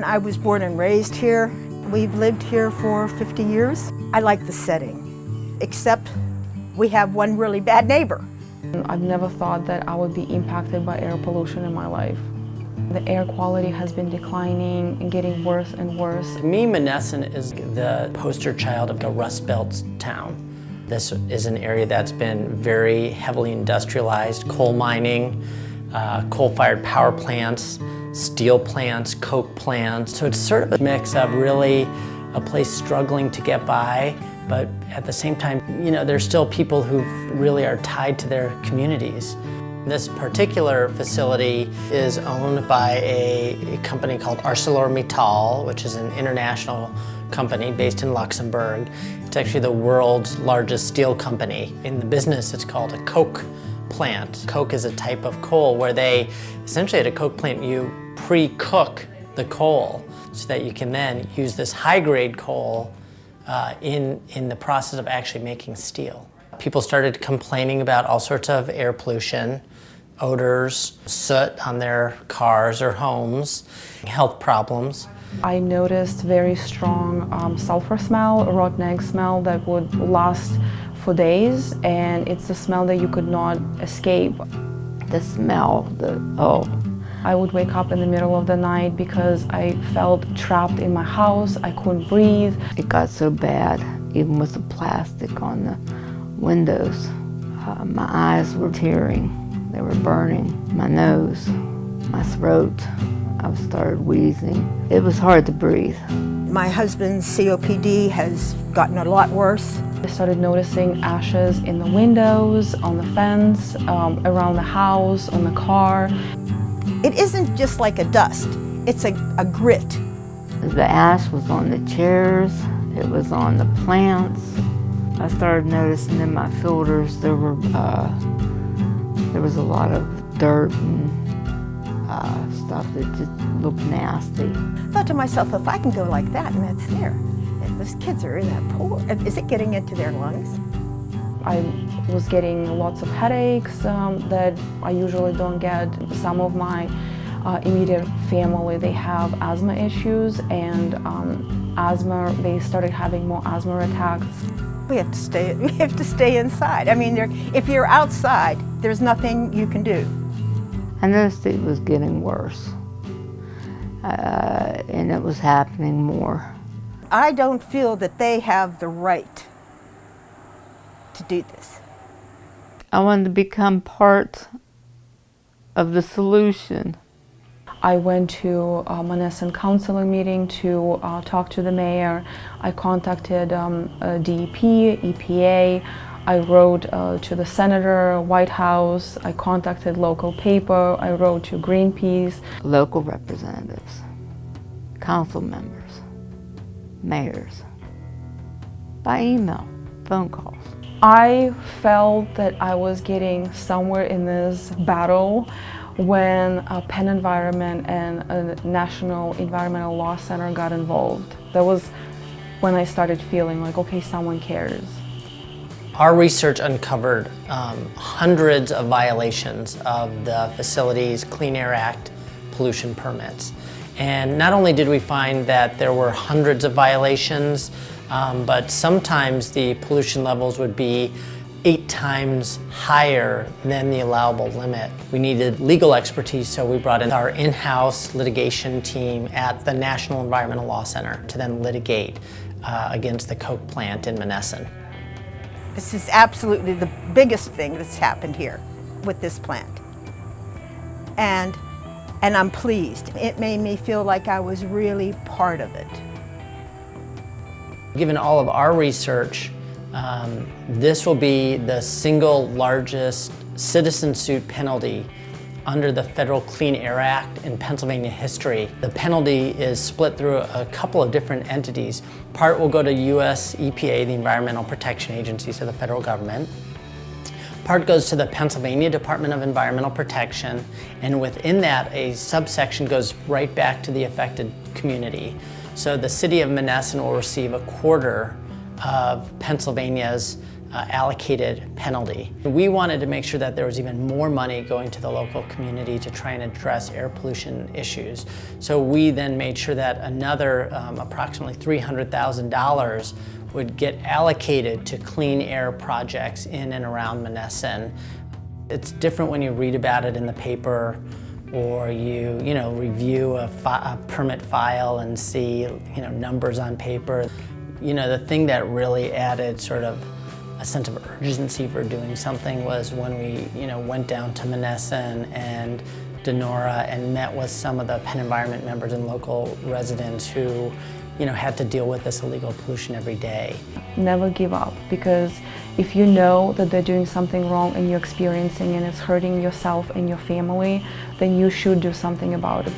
I was born and raised here. We've lived here for 50 years. I like the setting, except we have one really bad neighbor. I've never thought that I would be impacted by air pollution in my life. The air quality has been declining and getting worse and worse. To me, Monessen is the poster child of a Rust Belt town. This is an area that's been very heavily industrialized, coal mining, coal-fired power plants, steel plants, coke plants. So it's sort of a mix of really a place struggling to get by, but at the same time, you know, there's still people who really are tied to their communities. This particular facility is owned by a company called ArcelorMittal, which is an international company based in Luxembourg. It's actually the world's largest steel company. In the business, it's called a coke plant. Coke is a type of coal where they, essentially at a coke plant, you pre-cook the coal so that you can then use this high-grade coal in the process of actually making steel. People started complaining about all sorts of air pollution, odors, soot on their cars or homes, health problems. I noticed very strong sulfur smell, a rotten egg smell that would last for days, and it's a smell that you could not escape. The smell, I would wake up in the middle of the night because I felt trapped in my house. I couldn't breathe. It got so bad, even with the plastic on the windows. My eyes were tearing. They were burning. My nose, my throat. I started wheezing. It was hard to breathe. My husband's COPD has gotten a lot worse. I started noticing ashes in the windows, on the fence, around the house, on the car. It isn't just like a dust, it's a grit. The ash was on the chairs, it was on the plants. I started noticing in my filters there was a lot of dirt and stuff that just looked nasty. I thought to myself, if I can go like that and that's there, if those kids are in that pool, is it getting into their lungs? I was getting lots of headaches that I usually don't get. Some of my immediate family, they have asthma issues, and they started having more asthma attacks. We have to stay inside. I mean, if you're outside, there's nothing you can do. I noticed it was getting worse, and it was happening more. I don't feel that they have the right to do this. I wanted to become part of the solution. I went to a Monessen council meeting to talk to the mayor. I contacted DEP, EPA. I wrote to the senator, White House. I contacted local paper. I wrote to Greenpeace. Local representatives, council members, mayors, by email, phone calls. I felt that I was getting somewhere in this battle when PennEnvironment and a National Environmental Law Center got involved. That was when I started feeling like, okay, someone cares. Our research uncovered hundreds of violations of the facility's Clean Air Act pollution permits. And not only did we find that there were hundreds of violations, but sometimes the pollution levels would be 8 times higher than the allowable limit. We needed legal expertise, so we brought in our in-house litigation team at the National Environmental Law Center to then litigate against the coke plant in Monessen. This is absolutely the biggest thing that's happened here with this plant. And I'm pleased. It made me feel like I was really part of it. Given all of our research, this will be the single largest citizen suit penalty under the Federal Clean Air Act in Pennsylvania history. The penalty is split through a couple of different entities. Part will go to US EPA, the Environmental Protection Agency, so the federal government. Part goes to the Pennsylvania Department of Environmental Protection, and within that, a subsection goes right back to the affected community. So the city of Monessen will receive a quarter of Pennsylvania's allocated penalty. We wanted to make sure that there was even more money going to the local community to try and address air pollution issues. So we then made sure that another approximately $300,000 would get allocated to clean air projects in and around Monessen. It's different when you read about it in the paper, or you review a permit file and see numbers on paper. The thing that really added sort of a sense of urgency for doing something was when we went down to Monessen and Denora and met with some of the PennEnvironment members and local residents who had to deal with this illegal pollution every day. Never give up, because if you know that they're doing something wrong and you're experiencing and it's hurting yourself and your family, then you should do something about it.